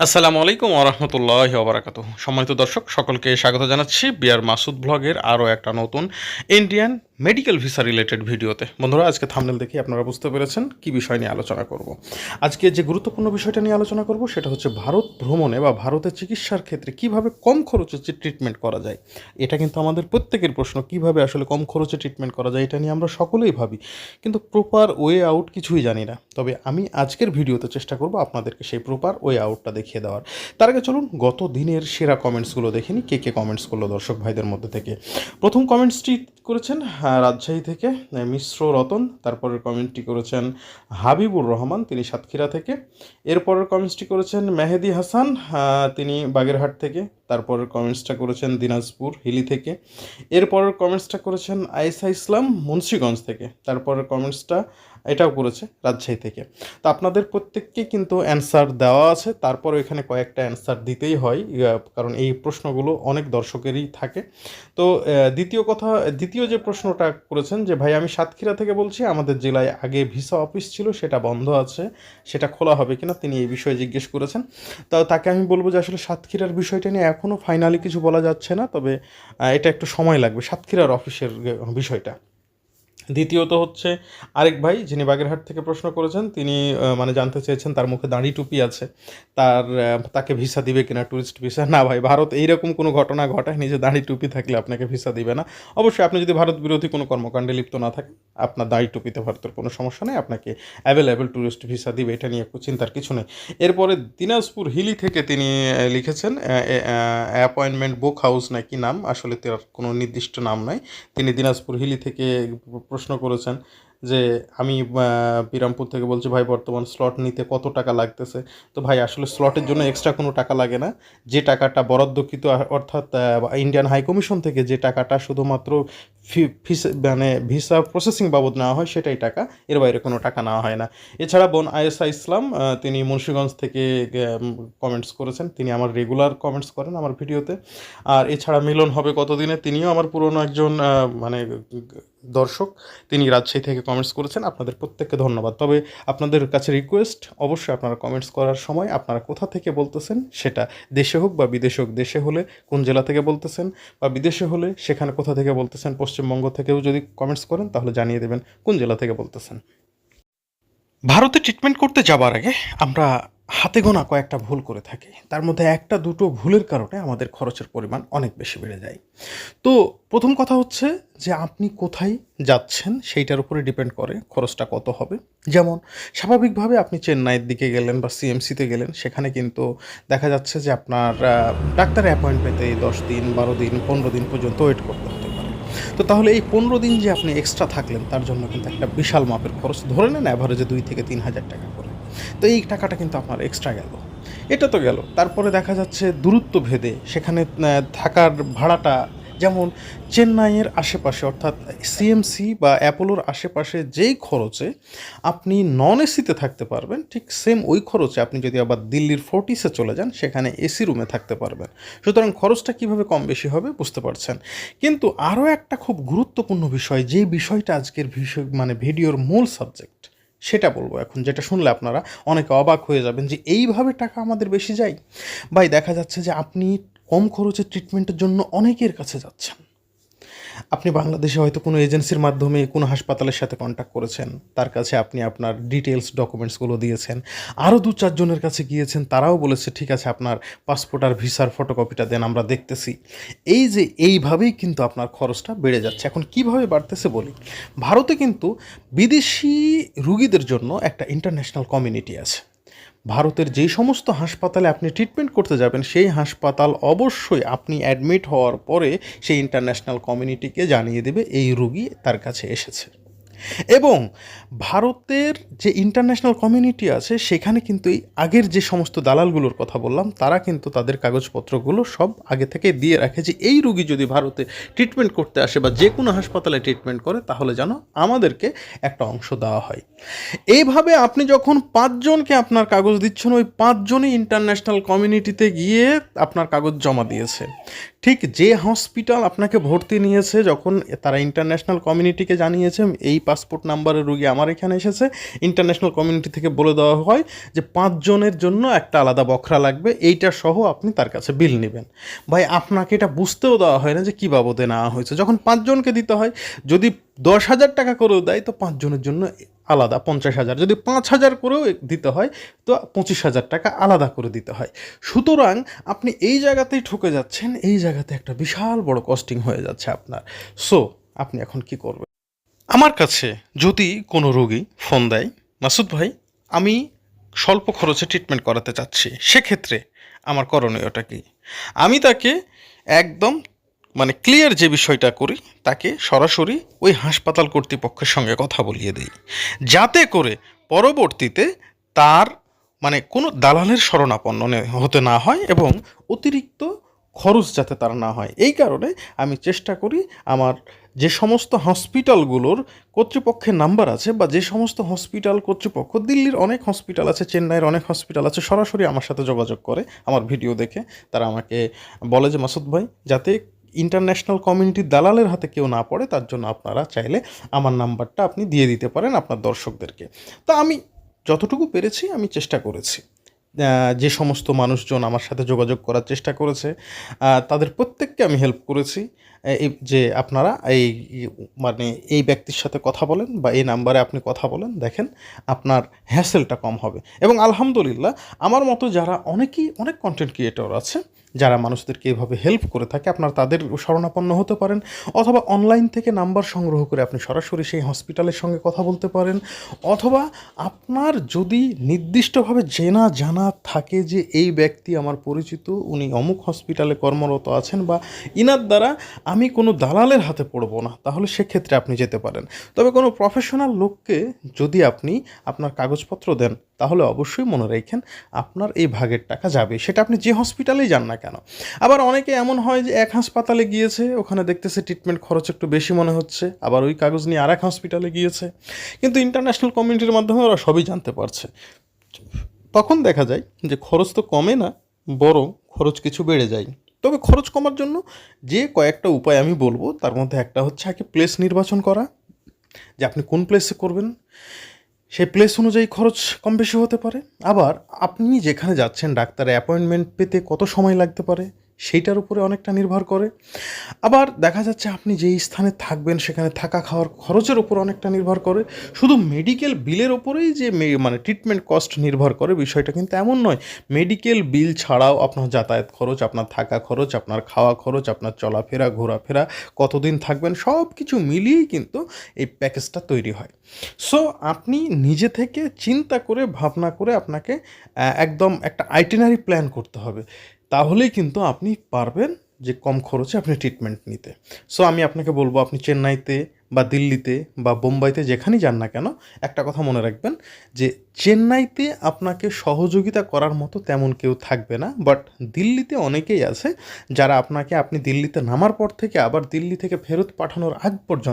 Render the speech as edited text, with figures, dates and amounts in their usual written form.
আসসালামু আলাইকুম ওরহমতুল্লাহি ওবারাকাতুহ। সম্মানিত দর্শক সকলকে স্বাগত জানাচ্ছি বিআর মাসুদ ব্লগের আরও একটা নতুন ইন্ডিয়ান মেডিকেল ভিসা রিলেটেড ভিডিওতে। বন্ধুরা, আজকে থাম্বনেল দেখে আপনারা বুঝতে পেরেছেন কী বিষয় নিয়ে আলোচনা করব। আজকে যে গুরুত্বপূর্ণ বিষয়টা নিয়ে আলোচনা করব সেটা হচ্ছে ভারত ভ্রমণে বা ভারতের চিকিৎসার ক্ষেত্রে কিভাবে কম খরচে ট্রিটমেন্ট করা যায়। এটা কিন্তু আমাদের প্রত্যেকের প্রশ্ন, কিভাবে আসলে কম খরচে ট্রিটমেন্ট করা যায়। এটা নিয়ে আমরা সকলেই ভাবি, কিন্তু প্রপার ওয়ে আউট কিছুই জানি না। তবে আমি আজকের ভিডিওতে চেষ্টা করব আপনাদেরকে সেই প্রপার ওয়ে আউটটা দেখিয়ে দেওয়ার। তার আগে চলুন গত দিনের সেরা কমেন্টসগুলো দেখে নিই, কে কমেন্টস করলো দর্শক ভাইদের মধ্যে থেকে। প্রথম কমেন্টসটি করেছেন রাজশাহী থেকে মিশ্র রতন। তারপরের কমেন্টটি করেছেন হাবিবুর রহমান, তিনি সাতক্ষীরা থেকে। এরপরের কমেন্টসটি করেছেন মেহেদি হাসান, তিনি বাগেরহাট থেকে। তারপরের কমেন্টসটা করেছেন দিনাজপুর হিলি থেকে। এরপরের কমেন্টসটা করেছেন আয়েশা ইসলাম মুন্সিগঞ্জ থেকে। তারপরের কমেন্টসটা এটাও করেছে রাজশাহী থেকে। তো আপনাদের প্রত্যেককে কিন্তু অ্যান্সার দেওয়া আছে, তারপর এখানে কয়েকটা অ্যান্সার দিতেই হয়, কারণ এই প্রশ্নগুলো অনেক দর্শকেরই থাকে। তো দ্বিতীয় যে প্রশ্নটা করেছেন যে ভাই আমি সাতক্ষীরা থেকে বলছি, আমাদের জেলায় আগে ভিসা অফিস ছিল, সেটা বন্ধ আছে, সেটা খোলা হবে কিনা তিনি এই বিষয়ে জিজ্ঞেস করেছেন। তো তাকে আমি বলবো যে আসলে সাতক্ষীরার বিষয়টা নিয়ে এখনও ফাইনালি কিছু বলা যাচ্ছে না, তবে এটা একটু সময় লাগবে সাতক্ষীরার অফিসের বিষয়টা। দ্বিতীয়ত হচ্ছে আরেক ভাই যিনি বাগেরহাট থেকে প্রশ্ন করেছেন, তিনি মানে জানতে চেয়েছেন তার মুখে দাড়ি টুপি আছে, তাকে ভিসা দিবে কিনা, ট্যুরিস্ট ভিসা। না ভাই, ভারত এইরকম কোনো ঘটনা ঘটায় নিজে দাড়ি টুপি থাকলে আপনাকে ভিসা দিবে না। অবশ্যই আপনি যদি ভারত বিরোধী কোনো কর্মকাণ্ডে লিপ্ত না থাকেন, আপনার দাড়ি টুপিতে ভারতের কোনো সমস্যা নেই, আপনাকে অ্যাভেলেবেল ট্যুরিস্ট ভিসা দিবে, এটা নিয়ে চিন্তার কিছু নেই। এরপরে দিনাজপুর হিলি থেকে তিনি লিখেছেন অ্যাপয়েন্টমেন্ট বুক হাউস নাকি নাম, আসলে তার কোনো নির্দিষ্ট নাম নয়। তিনি দিনাজপুর হিলি থেকে প্রশ্ন করেছেন যে আমি বিরামপুর থেকে বলছি, ভাই বর্তমান স্লট নিতে কত টাকা লাগতেছে। তো ভাই আসলে স্লটের জন্য এক্সট্রা কোনো টাকা লাগে না। যে টাকাটা বরাদ্দকৃত, অর্থাৎ ইন্ডিয়ান হাই কমিশন থেকে যে টাকাটা শুধুমাত্র মানে ভিসা প্রসেসিং বাবদ নেওয়া হয় সেটাই টাকা, এর বাইরে কোনো টাকা নেওয়া হয় না। এছাড়া বোন আয়েশা ইসলাম, তিনি মুন্সিগঞ্জ থেকে কমেন্টস করেছেন, তিনি আমার রেগুলার কমেন্টস করেন আমার ভিডিওতে। আর এছাড়া মিলন হবে কতদিনে, তিনিও আমার পুরনো একজন মানে দর্শক, তিনি রাজশাহী থেকে কমেন্টস করেছেন। আপনাদের প্রত্যেককে ধন্যবাদ। তবে আপনাদের কাছে রিকোয়েস্ট, অবশ্যই আপনারা কমেন্টস করার সময় আপনারা কোথা থেকে বলতেছেন, সেটা দেশে হোক বা বিদেশে হোক, দেশে হলে কোন জেলা থেকে বলতেছেন, বা বিদেশে হলে সেখানে কোথা থেকে বলতেছেন। পশ্চিমবঙ্গ থেকেও যদি কমেন্টস করেন তাহলে জানিয়ে দেবেন কোন জেলা থেকে বলতেছেন। ভারতে ট্রিটমেন্ট করতে যাবার আগে আমরা হাতে গোনা কয়েকটা ভুল করে থাকি, তার মধ্যে একটা দুটো ভুলের কারণে আমাদের খরচের পরিমাণ অনেক বেশি বেড়ে যায়। তো প্রথম কথা হচ্ছে যে আপনি কোথায় যাচ্ছেন সেইটার উপরে ডিপেন্ড করে খরচটা কত হবে। যেমন স্বাভাবিকভাবে আপনি চেন্নাইয়ের দিকে গেলেন বা সিএমসিতে গেলেন, সেখানে কিন্তু দেখা যাচ্ছে যে আপনার ডাক্তারের অ্যাপয়েন্টমেন্টে 10 দিন 12 দিন 15 দিন পর্যন্ত ওয়েট করতে হতে পারে। তো তাহলে এই 15 দিন যে আপনি এক্সট্রা থাকলেন, তার জন্য কিন্তু একটা বিশাল মাপের খরচ, ধরে নেন অ্যাভারেজে 2 থেকে 3,000 টাকা করে। তো এই টাকাটা কিন্তু আপনার এক্সট্রা গেল। এটা তো গেল। তারপরে দেখা যাচ্ছে দূরত্ব ভেদে সেখানে থাকার ভাড়াটা, যেমন চেন্নাইয়ের আশেপাশে অর্থাৎ সিএমসি বা অ্যাপোলোর আশেপাশে যেই খরচে আপনি নন এসিতে থাকতে পারবেন, ঠিক সেম ওই খরচে আপনি যদি আবার দিল্লির ফোর্টিসে চলে যান, সেখানে এসি রুমে থাকতে পারবেন। সুতরাং খরচটা কীভাবে কম বেশি হবে বুঝতে পারছেন। কিন্তু আরও একটা খুব গুরুত্বপূর্ণ বিষয়, যে বিষয়টা আজকের মানে ভিডিওর মূল সাবজেক্ট, সেটা বলবো এখন, যেটা শুনলে আপনারা অনেকে অবাক হয়ে যাবেন যে এইভাবে টাকা আমাদের বেশি যায়। ভাই দেখা যাচ্ছে যে আপনি কম খরচে ট্রিটমেন্টের জন্য অনেকের কাছে যাচ্ছেন। আপনি বাংলাদেশে হয়তো কোনো এজেন্সির মাধ্যমে কোনো হাসপাতালের সাথে কন্ট্যাক্ট করেছেন, তার কাছে আপনি আপনার ডিটেলস ডকুমেন্টসগুলো দিয়েছেন, আরও 2-4 জনের কাছে গিয়েছেন, তারাও বলেছে ঠিক আছে আপনার পাসপোর্ট আর ভিসার ফটোকপিটা দেন, আমরা দেখতেছি। এইভাবেই কিন্তু আপনার খরচটা বেড়ে যাচ্ছে। এখন কিভাবে বাড়তেছে বলি। ভারতে কিন্তু বিদেশি রুগীদের জন্য একটা ইন্টারন্যাশনাল কমিউনিটি আছে। ভারতের যেই সমস্ত হাসপাতালে আপনি ট্রিটমেন্ট করতে যাবেন, সেই হাসপাতাল অবশ্যই আপনি অ্যাডমিট হওয়ার পরে সেই ইন্টারন্যাশনাল কমিউনিটিকে জানিয়ে দেবে এই রুগী তার কাছে এসেছে। এবং ভারতের যে ইন্টারন্যাশনাল কমিউনিটি আছে, সেখানে কিন্তু এই আগের যে সমস্ত দালালগুলোর কথা বললাম, তারা কিন্তু তাদের কাগজপত্রগুলো সব আগে থেকে দিয়ে রাখে যে এই রুগী যদি ভারতে ট্রিটমেন্ট করতে আসে বা যে কোনো হাসপাতালে ট্রিটমেন্ট করে, তাহলে যেন আমাদেরকে একটা অংশ দেওয়া হয়। এইভাবে আপনি যখন 5 জনকে আপনার কাগজ দিচ্ছেন, ওই 5 জনই ইন্টারন্যাশনাল কমিউনিটিতে গিয়ে আপনার কাগজ জমা দিয়েছে। ঠিক যে হসপিটাল আপনাকে ভর্তি নিয়েছে, যখন তারা ইন্টারন্যাশনাল কমিউনিটিকে জানিয়েছে এই পাসপোর্ট নাম্বারের রুগী আমার এখানে এসেছে, ইন্টারন্যাশনাল কমিউনিটি থেকে বলে দেওয়া হয় যে 5 জনের জন্য একটা আলাদা বখরা লাগবে, এইটা সহ আপনি তার কাছে বিল নেবেন। ভাই আপনাকে এটা বুঝতেও দেওয়া হয় না যে কী বাবদে নেওয়া হয়েছে। যখন 5 জনকে দিতে হয়, যদি 10,000 টাকা করেও দেয় তো 5 জনের জন্য আলাদা 50,000, যদি 5,000 করেও দিতে হয় তো 25,000 টাকা আলাদা করে দিতে হয়। সুতরাং আপনি এই জায়গাতেই ঠকে যাচ্ছেন, এই জায়গাতে একটা বিশাল বড় কস্টিং হয়ে যাচ্ছে আপনার। সো আপনি এখন কি করবেন? আমার কাছে যদি কোনো রোগী ফোন দেয়, মাসুদ ভাই আমি স্বল্প খরচে ট্রিটমেন্ট করাতে চাচ্ছি, সেক্ষেত্রে আমার করণীয়টা কি? আমি তাকে একদম ক্লিয়ার যে বিষয়টা করি, তাকে সরাসরি ওই হাসপাতাল কর্তৃপক্ষের সঙ্গে কথা বলিয়ে দিই, যাতে করে পরবর্তীতে তার কোনো দালালের শরণাপন্ন হতে না হয় এবং অতিরিক্ত খরচ যাতে তার না হয়। এই কারণে আমি চেষ্টা করি আমার যে সমস্ত হসপিটালগুলোর কর্তৃপক্ষের নাম্বার আছে, বা যে সমস্ত হসপিটাল কর্তৃপক্ষ, দিল্লির অনেক হসপিটাল আছে, চেন্নাইয়ের অনেক হসপিটাল আছে, সরাসরি আমার সাথে যোগাযোগ করে আমার ভিডিও দেখে তারা আমাকে বলে যে মাসুদ ভাই, যাতে ইন্টারন্যাশনাল কমিউনিটির দালালের হাতে কেউ না পড়ে, তার জন্য আপনারা চাইলে আমার নাম্বারটা আপনি দিয়ে দিতে পারেন আপনার দর্শকদেরকে। তো আমি যতটুকু পেরেছি আমি চেষ্টা করেছি। যে সমস্ত মানুষজন আমার সাথে যোগাযোগ করার চেষ্টা করেছে তাদের প্রত্যেককে আমি হেল্প করেছি। এই যে আপনারা এই ব্যক্তির সাথে কথা বলেন বা এই নাম্বারে আপনি কথা বলেন, দেখেন আপনার হ্যাসেলটা কম হবে। এবং আলহামদুলিল্লাহ আমার মতো যারা অনেক কন্টেন্ট ক্রিয়েটর আছে যারা মানুষদেরকে এভাবে হেল্প করে থাকে, আপনারা তাদের শরণাপন্ন হতে পারেন, অথবা অনলাইন থেকে নাম্বার সংগ্রহ করে আপনি সরাসরি সেই হসপিটালের সঙ্গে কথা বলতে পারেন, অথবা আপনার যদি নির্দিষ্টভাবে জানা থাকে যে এই ব্যক্তি আমার পরিচিত, উনি অমুক হসপিটালে কর্মরত আছেন বা ইনার দ্বারা আমি কোনো দালালের হাতে পড়বো না, তাহলে সেক্ষেত্রে আপনি যেতে পারেন। তবে কোনো প্রফেশনাল লোককে যদি আপনি আপনার কাগজপত্র দেন, তাহলে অবশ্যই মনে রাখেন আপনার এই ভাগের টাকা যাবে, সেটা আপনি যে হসপিটালেই যান না কেন। আবার অনেকে এমন হয় যে এক হাসপাতালে গিয়েছে, ওখানে দেখতেছে ট্রিটমেন্ট খরচ একটু বেশি মনে হচ্ছে, আবার ওই কাগজ নিয়ে আর এক হসপিটালে গিয়েছে, কিন্তু ইন্টারন্যাশনাল কমিউনিটির মাধ্যমে ওরা সবই জানতে পারছে। তখন দেখা যায় যে খরচ তো কমে না, বরং খরচ কিছু বেড়ে যায়। তবে খরচ কমার জন্য যে কয়েকটা উপায় আমি বলবো, তার মধ্যে একটা হচ্ছে আগে প্লেস নির্বাচন করা, যে আপনি কোন প্লেসে করবেন, সেই প্লেস অনুযায়ী খরচ কম বেশি হতে পারে। আবার আপনি যেখানে যাচ্ছেন ডাক্তারের অ্যাপয়েন্টমেন্ট পেতে কত সময় লাগতে পারে, সেইটার উপরে অনেকটা নির্ভর করে। আবার দেখা যাচ্ছে আপনি যেই স্থানে থাকবেন সেখানে থাকা খাওয়ার খরচের উপর অনেকটা নির্ভর করে। শুধু মেডিকেল বিলের ওপরেই যে ট্রিটমেন্ট কস্ট নির্ভর করে, বিষয়টা কিন্তু এমন নয়। মেডিকেল বিল ছাড়াও আপনার যাতায়াত খরচ, আপনার থাকা খরচ, আপনার খাওয়া খরচ, আপনার চলাফেরা ঘোরাফেরা, কতদিন থাকবেন, সব কিছু মিলিয়েই কিন্তু এই প্যাকেজটা তৈরি হয়। সো আপনি নিজে থেকে চিন্তা করে ভাবনা করে আপনাকে একদম একটা আইটিনারি প্ল্যান করতে হবে, তাহলেই কিন্তু আপনি পারবেন যে কম খরচে আপনি ট্রিটমেন্ট নিতে। সো আমি আপনাকে বলবো, আপনি চেন্নাইতে বা দিল্লিতে বা বোম্বাইতে যেখানেই যান না কেন, একটা কথা মনে রাখবেন যে চেন্নাইতে আপনাকে সহযোগিতা করার মতো তেমন কেউ থাকবে না, বাট দিল্লিতে অনেকেই আছে যারা আপনি দিল্লিতে নামার পর থেকে আবার দিল্লি থেকে ফেরত পাঠানোর আগ পর্যন্ত